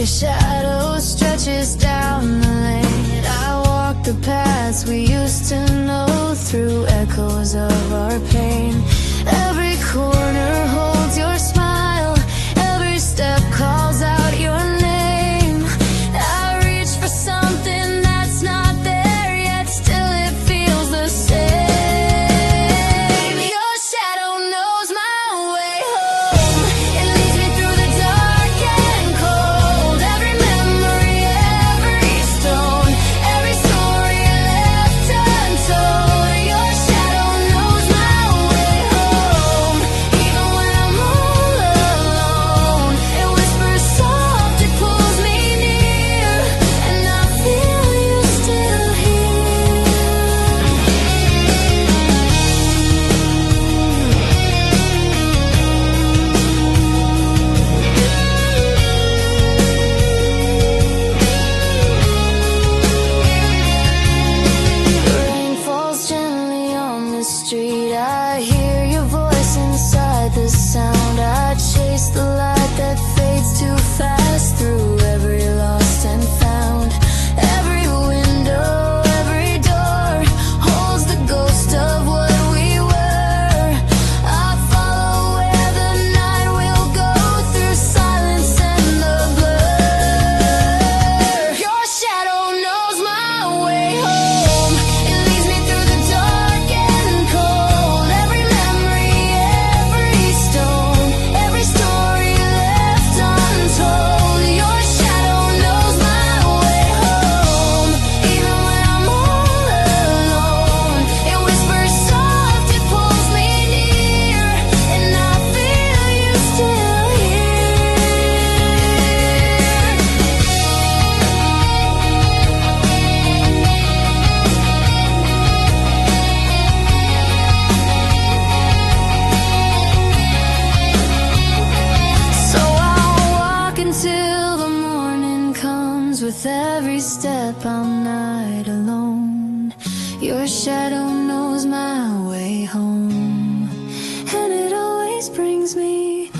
Your shadow stretches down the lane. I walk the paths we used to know through echoes of our pain. Every corner holds your smile. Every step calls out your name. I reach for something that's not there yet. Still it feels the same. Your shadow knows my way home. It leads me through the dark and cold. Every memory, every stone, every story left untold. Your shadow knows my way home. Even when I'm all alone, it whispers soft, it pulls me near, and I feel you still here. Rain falls gently on the street. I hear your voice inside the sound. I chase the light that fades too fast through every lost and found. Every window, every door holds the ghost of what we were. I follow where the night will go through silence and the blur. Your shadow knows my way home. It leads me through the dark and cold. Every memory, every stone, every story left untold. Your shadow knows my way home. Even when I'm all alone, it whispers soft, it pulls me near, and I feel you still So I'll walk until the morning comes. With every step I'm not alone. Your shadow knows my way home, and it always brings me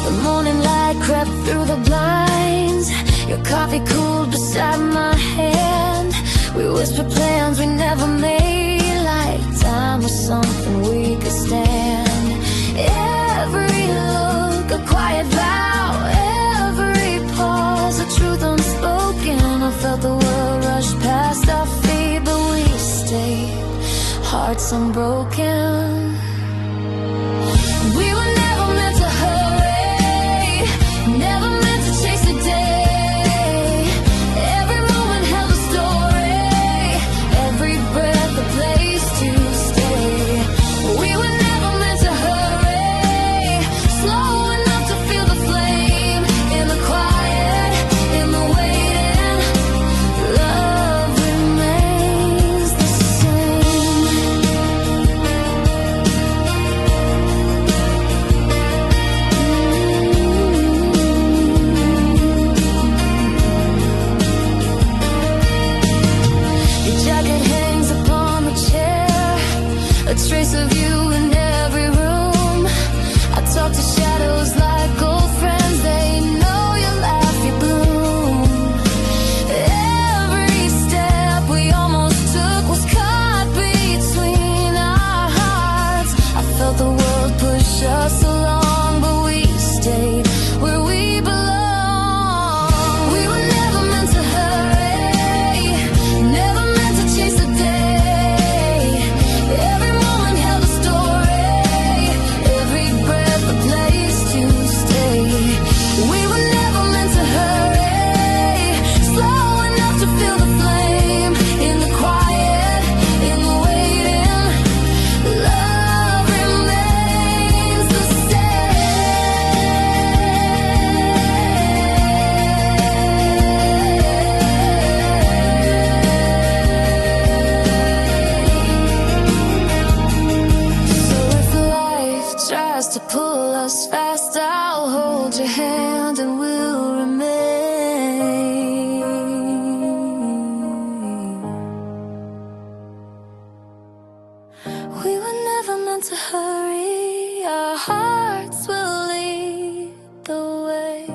The morning light crept through the blinds. Your coffee cooled beside my hand. We whispered plans we never made, like time was something we could stand. Every look, a quiet vow. Every pause, a truth unspoken. I felt the world rush past our feet, but we stayed, hearts unbroken. We were never meant to hurry, never meant to chase the day. Every moment held a story, every breath a place to stay. We were never meant to hurry, slow enough to feel the flame. In the quiet, in the waiting, love remains the same. stand and will remain. We were never meant to hurry, our hearts will lead the way.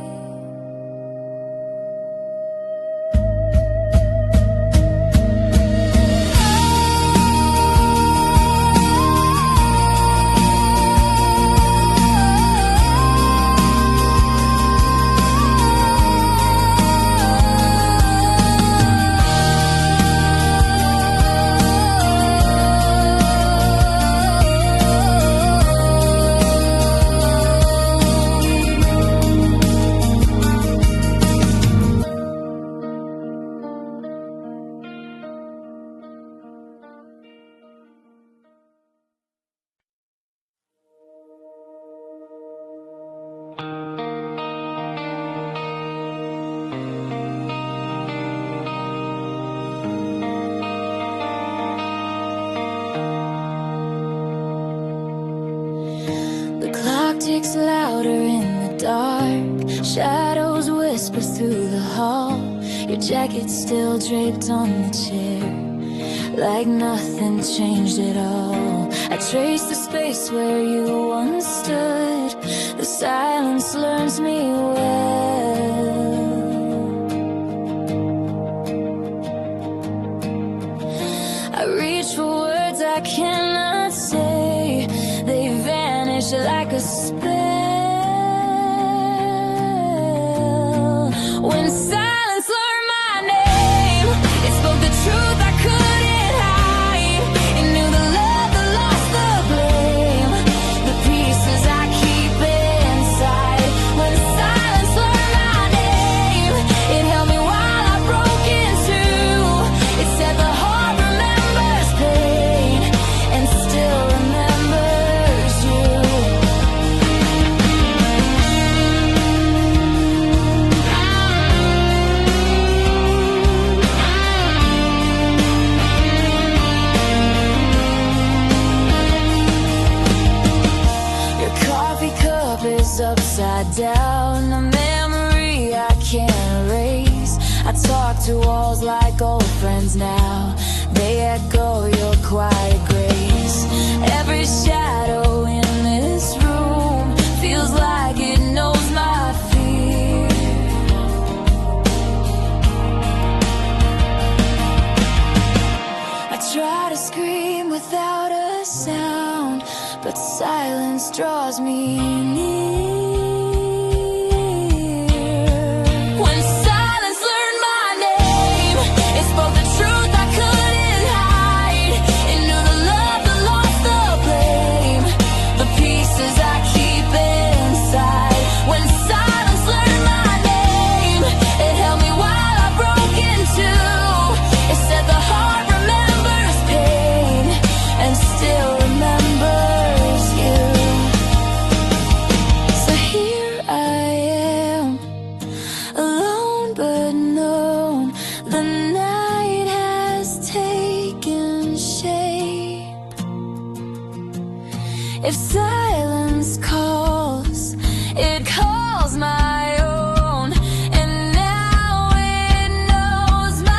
Ticks louder in the dark, shadows whisper through the hall. Your jacket still draped on the chair, like nothing changed at all. I trace the space where you once stood. The silence learns me well. I reach for words I cannot say. They vanish like a spell. When silence learned my name, it spoke the truth I couldn't hide. It knew the love that lost the blame, the pieces I keep inside. When silence learned my name, it held me while I broke in two. It said the heart remembers pain and still remembers you. Your coffee cup is upside down, a memory I can't erase. I talk to walls like old friends now. They echo your quiet grace. Every shadow in this room feels like it knows my fear. I try to scream without a sound, but silence draws me near. When silence learned my name, it spoke the truth I couldn't hide. It knew the love that lost the blame, the pieces I keep inside. When silence learned my name, it held me while I broke in two. It said the heart remembers pain and still remembers you. So here I am, alone but known. The night has taken shape. If silence calls, it calls my own. And now it knows my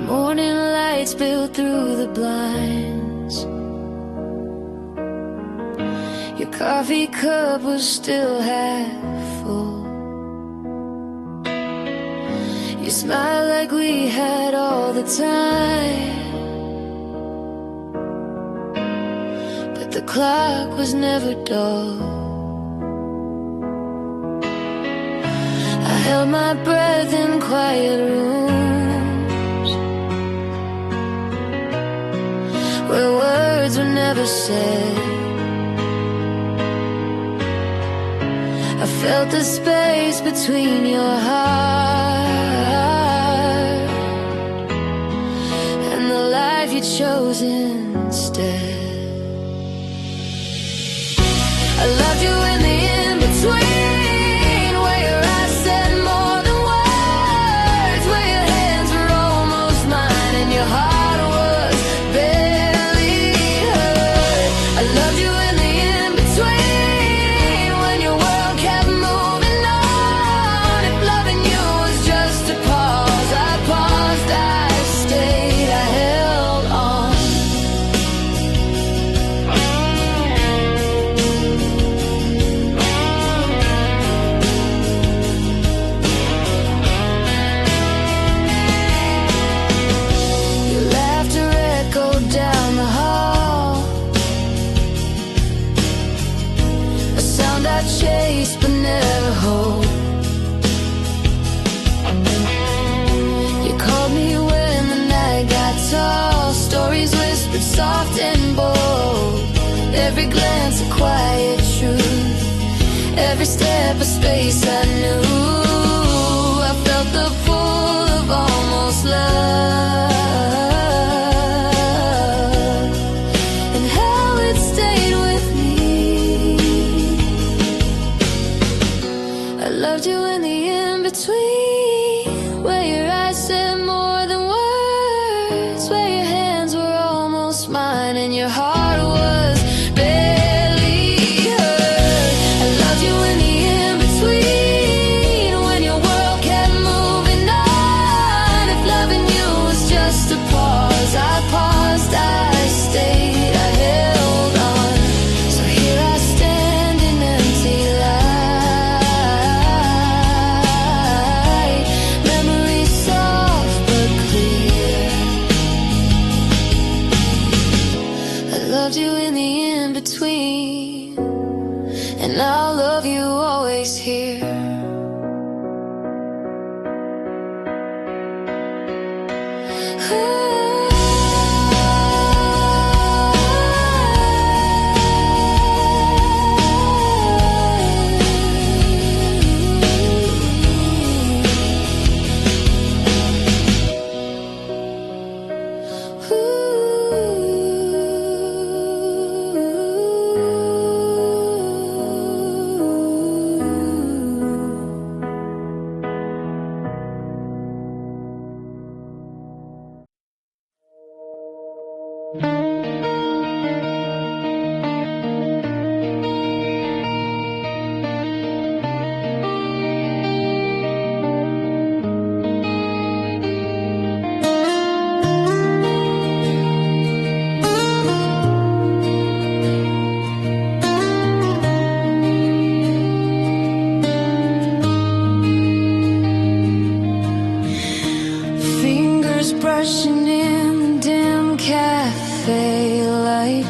morning light spilled through the blinds. Your coffee cup was still half full. You smiled like we had all the time, but the clock was never dull. held my breath in quiet rooms where words were never said. I felt the space between your heart and the life you chose instead. I loved you in the in-between, where your eyes said more than words, where your hands were almost mine and your heart was barely hurt. I loved you in the in-between, when your world kept moving on. If loving you was just a pause, I paused, I stayed, I held on. Your laughter echoed down the hall, a sound I chased but never hold. You called me when the night got tall, stories whispered soft and bold. Every glance a quiet truth, every step a space I knew. I felt the pull of almost love and how it stayed with me. I loved you in the in-between, where your eyes said more than words, where your hands were almost mine and your heart was barely hurt. I loved you in the in-between, when your world kept moving on. If loving you was just a pause, I paused, I stayed, I held on. So here I stand in empty light, memories soft but clear. I loved you in the in-between, and I'll love you always here. Fingers brushing in the dim cafe light,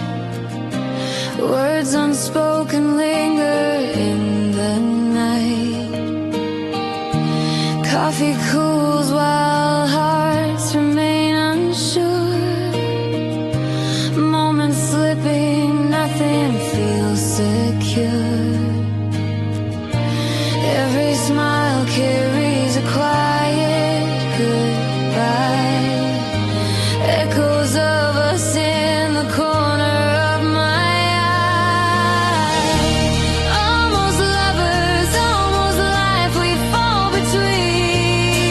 words unspoken linger in the night. Coffee cools while hearts remain unsure, moments slipping, nothing feels secure. Every smile carries a quiet goodbye, echoes of us in the corner of my eye. Almost lovers, almost life, we fall between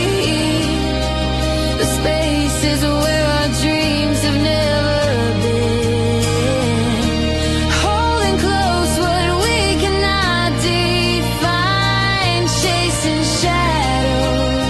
the spaces where our dreams have never been. Holding close what we cannot define, chasing shadows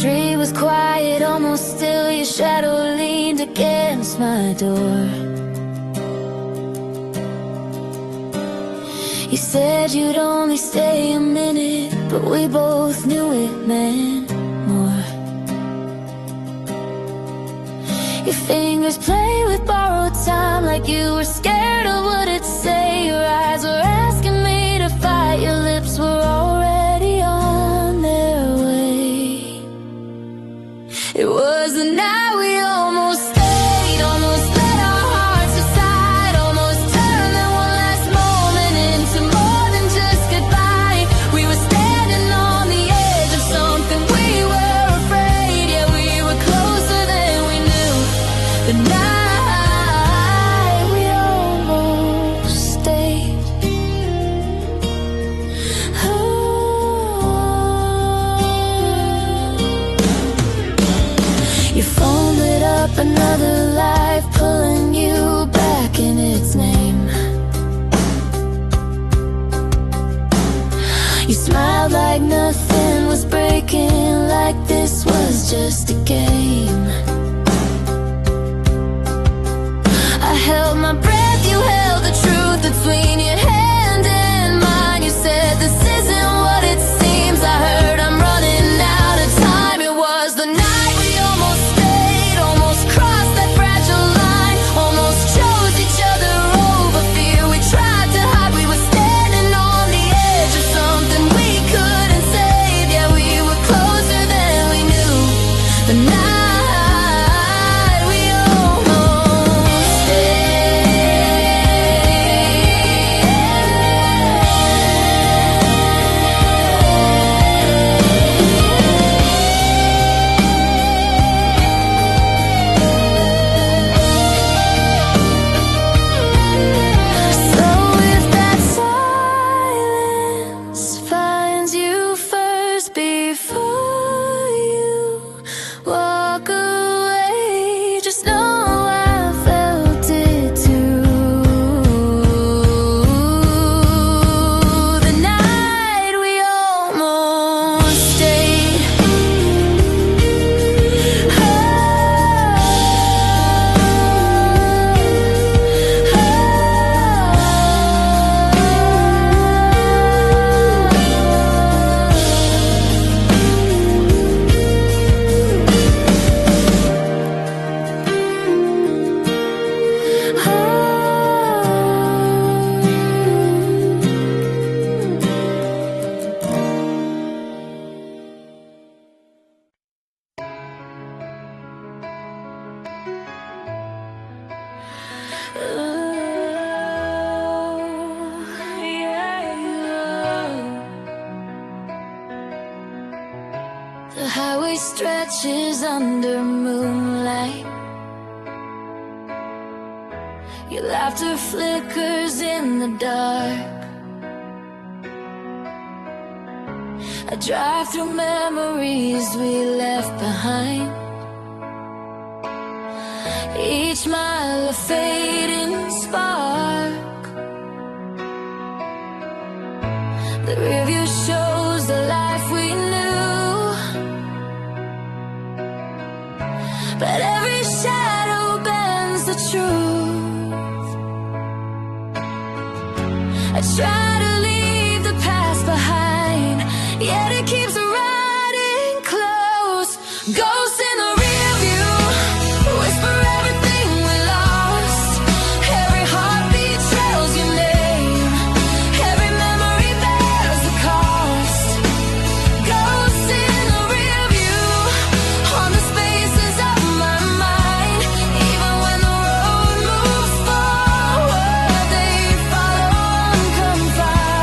street was quiet, almost still. Your shadow leaned against my door. You said you'd only stay a minute, but we both knew it meant more. Your fingers play with borrowed time, like you were scared of what it'd say. Your eyes were asking me to fight, your lips were already on their way. It was the night we almost stayed, almost let our hearts decide, almost turned that one last moment into more than just goodbye. We were standing on the edge of something, we were afraid. Yeah, we were closer than we knew. The night we almost stayed. Your phone lit up another life, pulling you back in its name. You smiled like nothing was breaking, like this was just a game. I held my breath, you held the truth between your hand and mine. You said this isn't what it seems. I heard I'm running out of time. It was the night we almost stayed, almost crossed that fragile line, almost chose each other over fear. We tried to hide, we were standing on the edge of something we couldn't save. Yeah, we were closer than we knew. The night we almost So if that silence finds you first before you walk away, just know I felt it too. The night we almost stayed. The highway stretches under moonlight. Your laughter flickers in the dark. I drive through memories we left behind. Each mile a fading spark. The rearview shows the life we knew, but every shadow bends the truth. I try to leave the past behind, yet it keeps running close. Ghosts in the rearview whisper everything we lost. Every heartbeat trails your name, every memory bears the cost. Ghosts in the rearview on the spaces of my mind. Even when the road moves forward, they follow unconfined.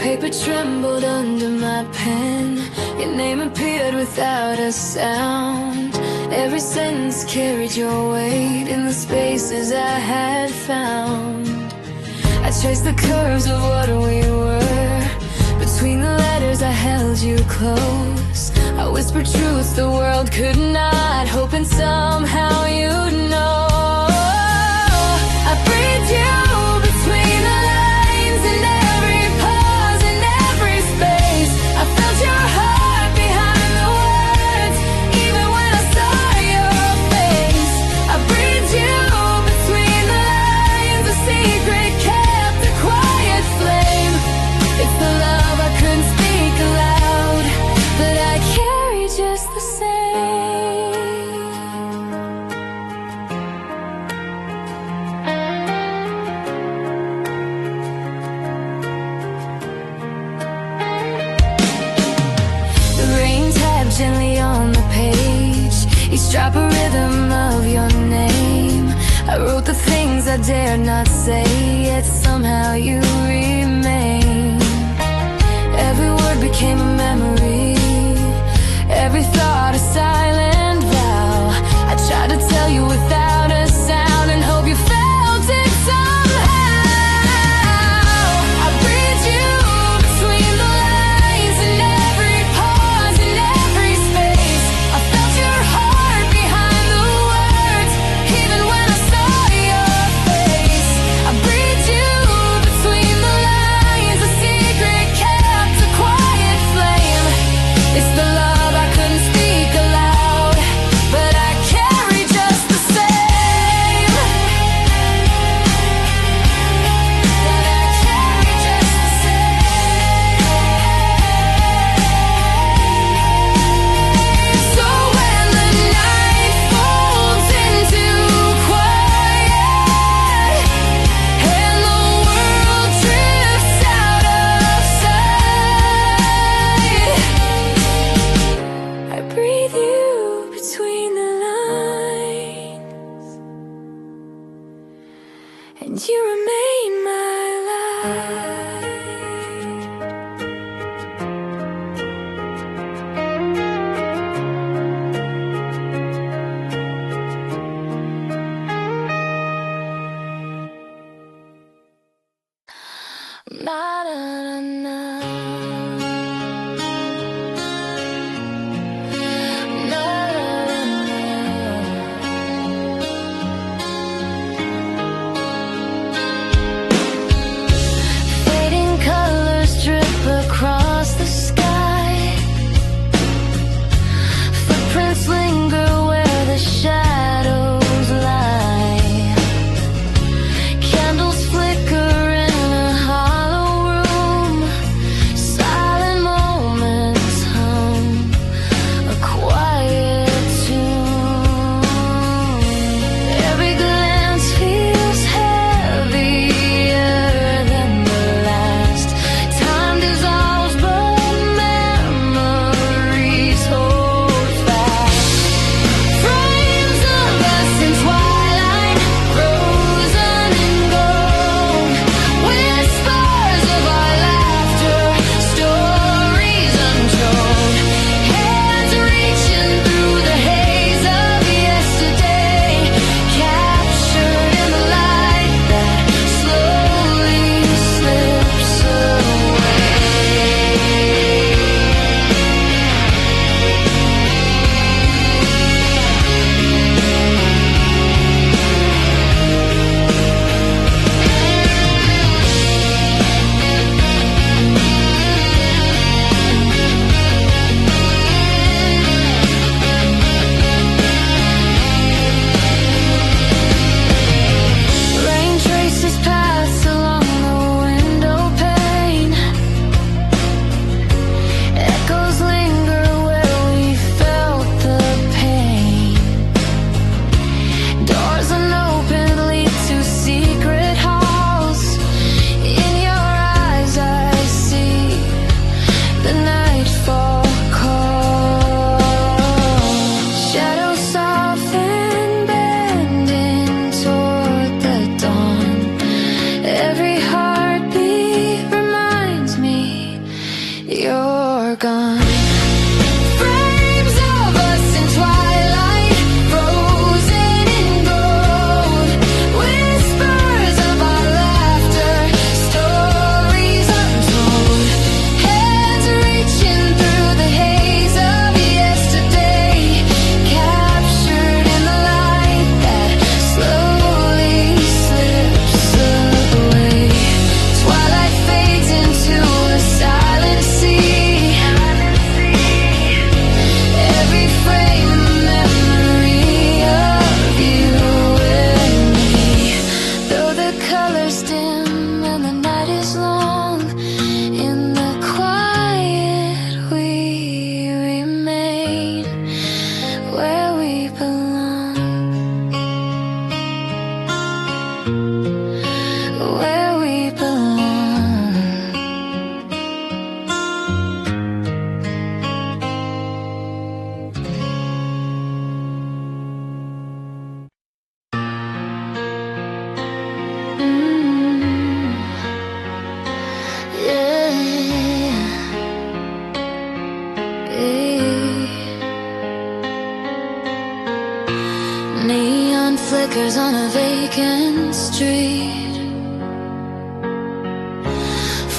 paper trembled under my pen. Your name appeared without a sound. Every sentence carried your weight in the spaces I had found. I traced the curves of what we were. Between the letters I held you close. I whispered truths the world could not, hoping somehow you'd know. I breathed you between the lines, in every pause, in every space. I felt your heart behind the words, even when I saw your face. I breathed you between the lines, a secret kept, a quiet flame. It's the love I couldn't speak aloud, but I carry just the same. The rain tapped gently on the page, each drop a rhythm of your name. I wrote the things I dared not say, yet somehow you remain. Every word became a memory, every thought a silent vow. I tried to tell you without a sound and hope you felt it somehow. I breathed you between the lines, in every pause, in every space. I felt your heart behind the words, even when I saw your face. I breathed you between the lines, a secret kept, a quiet flame. It's the love I couldn't speak aloud, but I carry just the same. But I carry just the same. So when the night folds into quiet and the world drifts out of sight, I breathe you between the lines, and you remain my light. Na na na na Fading colors drip across the sky. Footprints linger where the shadows lie. Candles flicker in a hollow room.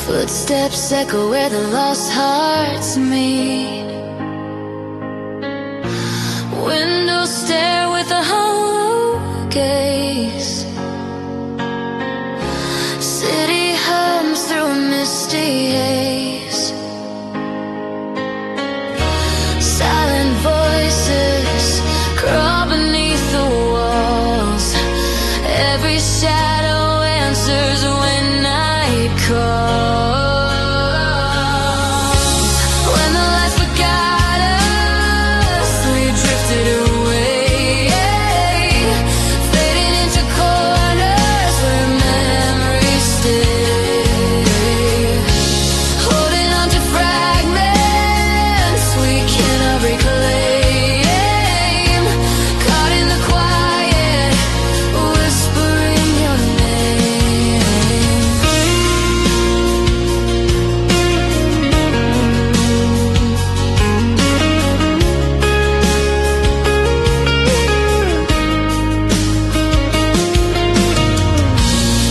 Footsteps echo where the lost hearts meet. Windows stare with a hollow gaze. City hums through a misty haze. Silent voices crawl beneath the walls. Every shadow answers when night calls. When the lights forgot us, we drifted away, fading into corners where memories stay. Holding on to fragments we cannot reclaim. Caught in the quiet, whispering your name.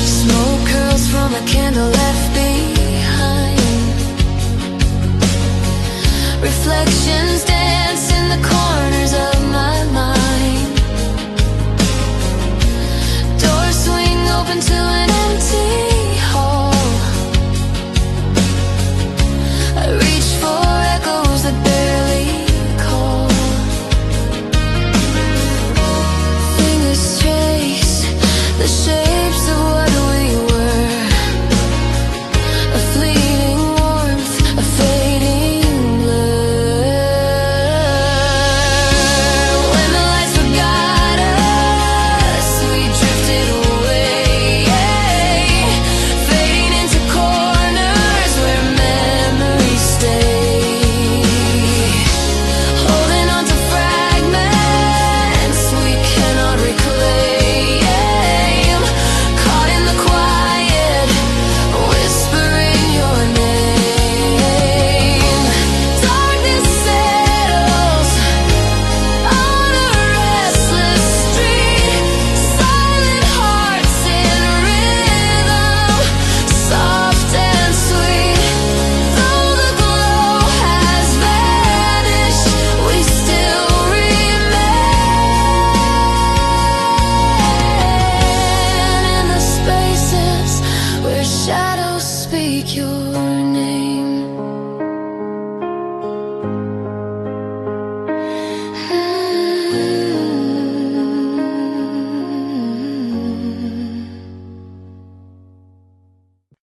Smoke curls from a candle left behind. Reflections dance in the corners of my mind. Doors swing open to an empty hall. I reach for echoes that barely call. Fingers trace the shapes of what we were. A fleeting warmth, a fading blur. When the lights forgot us, we drifted away, fading into corners where memories stay. Holding on to fragments we cannot reclaim. Caught in the quiet, whispering your name. Darkness settles on a restless street. Silent hearts in rhythm, soft and sweet. Though the glow has vanished, we still remain in the spaces where shadows speak your